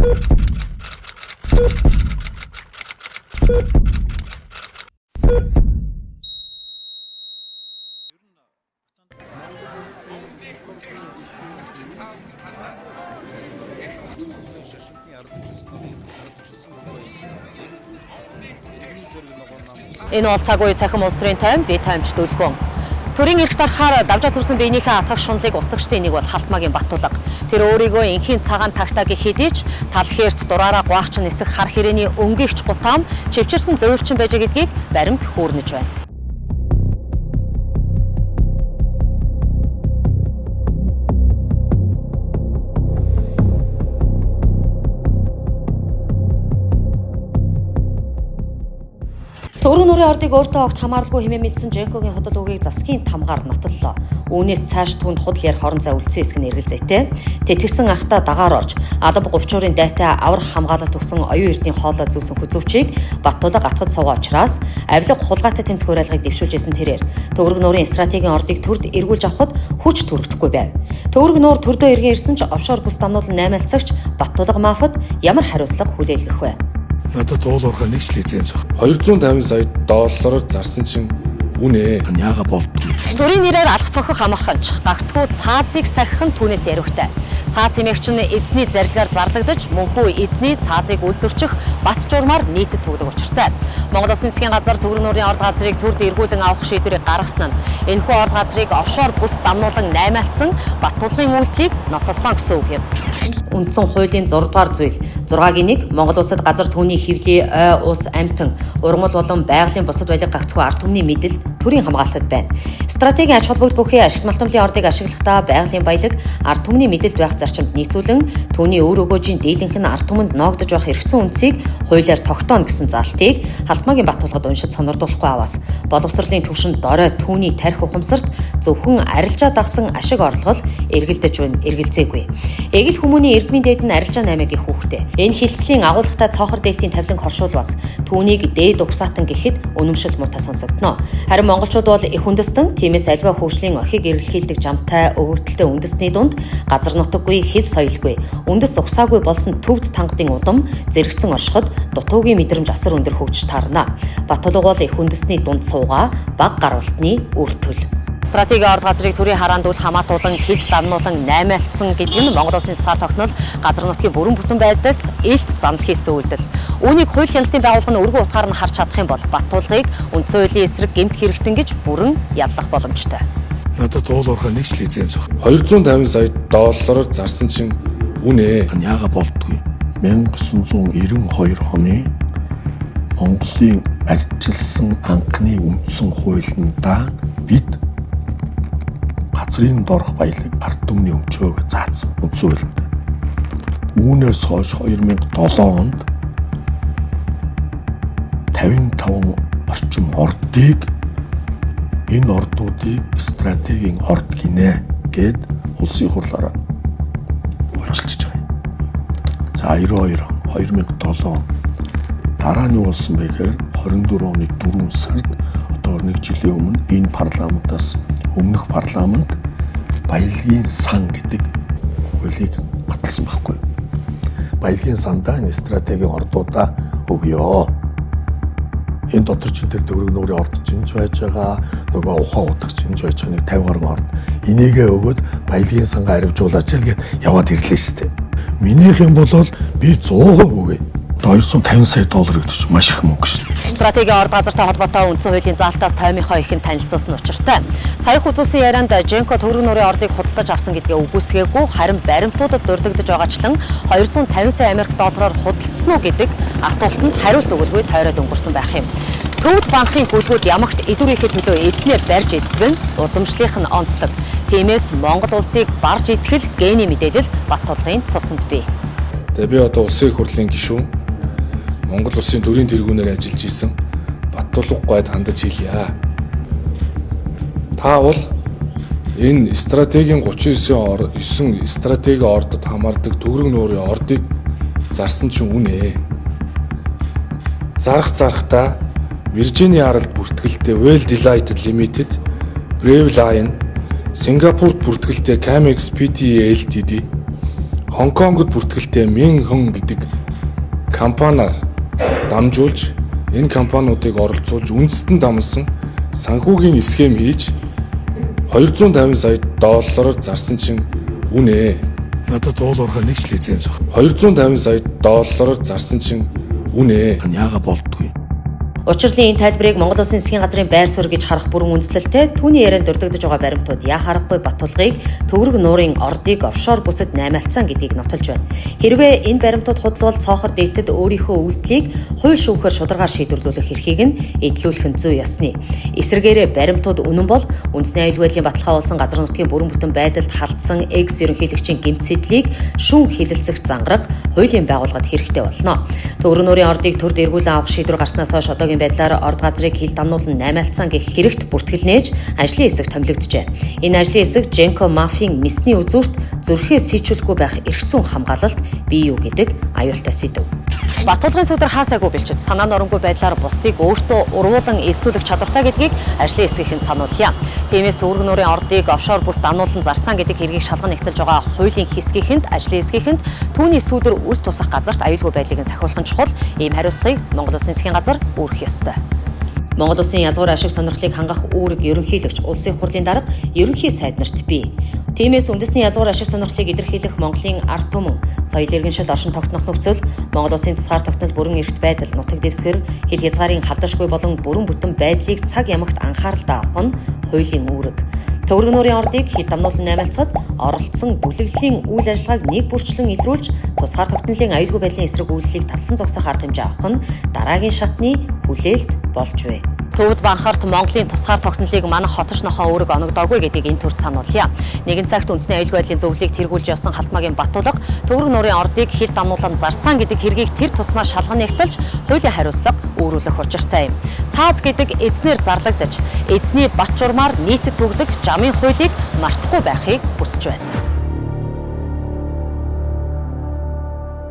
Энэ бол цаг үе цахим улс төрийн тойм, би тоймч Дүлгүн. Төрийн эрх дарахаар давжаа төрсэн биенийхээ атгах шунлыг устгагчдын нэг бол Халтмаагийн Баттулга. Тэр өөрийгөө инхийн цагаан тагтааг хэдий ч тал хэрт дураараа гуайч нисэх хар хэрээний өнгийгч гутаам чивчирсэн луурчин байж гэдгийг баримт хүүрнэж байна. Төгрөг нуурын ордыг өөртөө огт хамааралгүй хэмээн мэдсэн Женкогийн худал үгийг засгийн тамгаар нотоллоо. Үүнээс цааш түүнд худал ярих хорон зай үлдсэн хэсэг нь эргэлзээтэй. Тэтгэсэн ахта дагаар орж алба говьчуурын дайтай аврах хамгаалалт өгсөн оюун эрдийн хоолой зүүсэн хүзүүчийг Баттулга атгад суугаа учраас авилга хулгайтай тэмцэх хураалгыг дэвшүүлжсэн тэрээр Төгрөг нуурын стратегийн ордыг төрд эргүүлж авахд хүч төрөгдөхгүй байв. Төгрөг нуур төрдөө эргэн ирсэн ч офшор бүс дамнуулан наймаалцагч Баттулга мафад ямар хариуцлага хүлээлгэх вэ? Надад уулуурхай нэг л эзэн зөө. 250 сая доллараар зарсан чинь үнэ. Яага болдгоо. Төрийн нэрээр алх цохих амарханч гагцгүй цаазыг сахих нь түүнээс яриутай. Цааз хэмээгч нь эзний зарилгаар зарлагдаж мөнхөө эзний цаазыг үлзүрчих бат журмаар нийтэд төгдөг учиртай. Монгол Улсын засгийн газар Төгрөг нуурын орд газрыг төрд эргүүлэн авах шийдвэрийг гаргасан нь энэхүү орд газрыг офшор бүс дамнуулан наймаалцсан Баттулгын үйлдэлийг нотолсон гэсэн үг юм. Үндсэн хуулийн 6 дугаар зүйл 6-гийн 1 Монгол улсад газар түүний хэвлий ой ус амтан ургамал болон байгалийн бусад баялаг гагцгүй ард түмний мэдэл төрийн хамгаалалтад байна. Стратегийн ач холбогдол бүхий ашигт малтамлын ордыг ашиглахдаа байгалийн баялаг ард түмний мэдэлд байх зарчимд нийцүүлэн түүний өр өгөөжийн дийлэнх нь ард түмэнд ноогдож байх эргэцэн үндсийг хуулиар тогтооно гэсэн заалтыг Халтмаагийн Баттулгад уншиж сонирдуулахгүй аваас боловсролын түвшинд дорой түүний тарих ухамсарт зөвхөн арилжаа дагсан ашиг орлогол эргэлдэж байна, эргэлзээгүй. Эгэл хүмүүний эрдмийн дээд нь арилжаа 8-гийн хүүхдээ. Энэ хилцлийн агуулгатай цоохор дээлтийн тавиланг хоршуул бас түүнийг дээд угсаатан гэхэд үнэмшил муутай сонсогдно. Харин монголчууд бол их үндэстэн, тиймээс альва хөгжлийн охийг эргэлхийлдэг жамтай өвөгдөлтэй үндэсний дунд газар нутаггүй, хэл соёлгүй, үндэс угсаагүй болсон төвд тангадын удам зэрэгцэн оршиход дутуугийн мэдрэмж асар өндөр хөгжиж таарна. Баттулга бол их үндэсний дунд суугаа баг гарвалтны үр төлөв. Стратегийн орд газрыг төрийн хараандуул хамаатуулан хил дамнуулан наймаалцсан гэдэг нь Монгол Улсын сар тогтнол газар нутгийн бүрэн бүтэн байдалд илт занал хийсэн үйлдэл. Үүнийг хууль хяналтын байгууллага нь өргөн утгаар нь харж чадах юм бол Баттулгыг үндсэн хуулийн эсрэг гэмт хэрэгтэн гэж бүрэн яллах боломжтой. Надад уулуурхай нэг л эзэн зөө. 250 сая доллараар зарсан чинь үнэ. Яага болдгоо. 1992 оны Монголын арчилсан анхны үндсэн хуулиндаа бид газрын дорх баялаг ард түмний өмчөөг заасан үндсэн хуулинд. Үүнээс хойш 2007 онд 55 орчим ордыг энэ ордуудыг стратегийн орд гинэ гэд улсын хурлаараа үйлчилж байгаа юм. За 92 он 2007 он дараа нь юу болсон бэ гэхээр 24 оны 4 сард одоо нэг жилийн өмнө энэ парламентаас өмнөх парламент баялагын сан гэдэг хуулийг баталсан байхгүй. Баялагын сандаа энэ стратегийн ордуудаа өгөө. Энэ дотор ч тэр Төгрөг нуурын орд чинж байж байгаа, нөгөө ухаан утга чинж байж байгаа нэг 50 гаруй орд. Энийгээ өгөөд баялагын сангаа аривжуулаач л гээд яваад ирлээ шүү дээ. Минийх юм бол би 100% өгье. 250 сая доллар гэдэг чинь маш их мөнгө шүү. Стратегийн орд газартай холбоотой үндсэн хуулийн заалтаас таймынхоо ихэнд танилцуулсан учиртай. Сая үзүүлсэн ярианд Женко Төгрөг нуурын ордыг худалдаж авсан гэдгээ үгүйсгээгүй, харин баримтуудад дурддагдж байгаачлан 250 сая Америк доллараар худалдсан уу гэдэг асуултанд хариулт өгөлгүй тойроод өнгөрсөн байх юм. Төвд банкны хөлгүүд ямагт эдүрийнхээ төлөө эзнээ барьж эздэг нь удамшлийнх нь онцлог. Тиймээс Монгол улсыг барж итгэл гений мэдээлэл Баттулгын цуснд бий. Тэгээ би одоо улсын их хурлын гишүүн Монгол улсын төрийн тэргүүнээр ажиллаж исэн Баттулга гойд хандаж хэлье. Та бол энэ стратегийн 39 стратегийн ордод хамаардаг Төгрөг нуурын ордыг зарсан чинь үнэ. Зарахтаа Виржиний аралд бүртгэлтэй Well Delighted Limited, Brave Lion, Сингапурт бүртгэлтэй Camex Pte Ltd, Хонконгод бүртгэлтэй Минхон гэдэг компаниар дамжуулж энэ компаниудыг оролцуулж үндэстэн дамсан санхүүгийн схем хийж 250 сая доллараар зарсан чинь үнэ. Надад уулуурхаа нэг ч лиценз баг. 250 сая доллараар зарсан чинь үнэ. Яага болдгүй. Учирлын энэ тайлбарыг Монгол Улсын засгийн газрын байр суурь гэж харах бүрэн үндэслэлтэй түүний ярианд дурддаж байгаа баримтууд яа харахгүй Батулгыг төвөрг нуурын ордыг офшор бүсэд наймаалцсан гэдгийг нотолж байна. Хэрвээ энэ баримтууд худлуул цоохор дээлтэд өөрийнхөө үйлдэлийг хууль шүүхээр шударгаар шийдвэрлүүлэх эрхийг нь эдлүүлэх нь зүй ёсны. Эсвэргээрээ баримтууд үнэн бол үндэсний аюулгүй байдлын баталгаа болсон газар нутгийн бүрэн бүтэн байдалд халтсан экс ерөнхийлөгчийн гэмт сэдлийг шүүн хилэлцэх зангараг хуулийн байгууллагад хэрэгтэй болно. Төвөрг нуурын ордыг төрд эргүүлэн авах шийдвэр гарснаас хойш одоогийн байдлаар орд газрыг хил дамнуулан наймаалцсан гэх хэрэгт бүртгэл нээж ажлын хэсэг томилогджээ. Энэ ажлын хэсэг Женко мафийн мисний үзүүрт зүрхээ сийчүүлэхгүй байх эрх зүйн хамгаалалт бий юу гэдэг аюултай сэдв. Батулгын сүдэр хаасаагүй бэлчид санаа оронгүй байдлаар бусдыг өөртөө урвуулан элсүүлэх чадвартай гэдгийг ажлын хэсгийнхэнд сануулъя. Тиймээс төвөрг нуурын ордыг офшор бүс дамнуулан зарсан гэдэг хэргийг шалган нэгтэлж байгаа хуулийн хэсгийнхэнд ажлын хэсгийнхэнд түүний сүдэр үл тусах газарт аюулгүй байдлыг сахиулах нь чухал. Ийм хариуцлагыг Монгол Улсын засгийн газар үүрэх ёстой. Монгол Улсын язгуур ашиг сонирхлыг хангах үүрэг ерөнхийлөгч улсын хурлын дарга ерөнхий сайд нарт бий. Тиймээс үндэсний язгуур ашиг сонирхлыг илэрхийлэх Монголын ард түмэн соёл иргэншил оршин тогтнох нөхцөл, Монгол Улсын тусгаар тогтнол бүрэн эрхт байдал, нутаг дэвсгэр, хил хязгаарын халдашгүй болон бүрэн бүтэн байдлыг цаг ямагт анхааралтай авах нь хуулийн үүрэг. Төвөрг нуурын ордыг хил дамнуулан наймаалцахад оролцсон бүлэглэлийн үйл ажиллагааг нэг бүрчлэн илрүүлж тусгаар тогтнолын аюулгүй байдлын эсрэг үйлчлэлийг талсан зогсоох арга хэмжээ авах нь дараагийн шатны хүлээлт болж байна. Төвд банхарт Монголын тусгаар тогтнолыг манайх хотч нохоо өөрөг оногдоогүй гэдгийг энэ төрд сануулъя. Нэгэн цагт үндэсний аюулгүй байдлын зөвлөлийг тэргүүлж явсан Халтмаагийн Батулга төвөрг нуурын ордыг хил дамнуулан зарсан гэдэг хэргийг тэр тусмаа шалган нэгтэлж хуулийн хариуцлага өөрүүлэх учиртай юм. Цааз гэдэг эзнэр зарлагдаж, эзний бат журмаар нийтэд түгдэг жамын хуулийг мартахгүй байхыг хүсэж байна.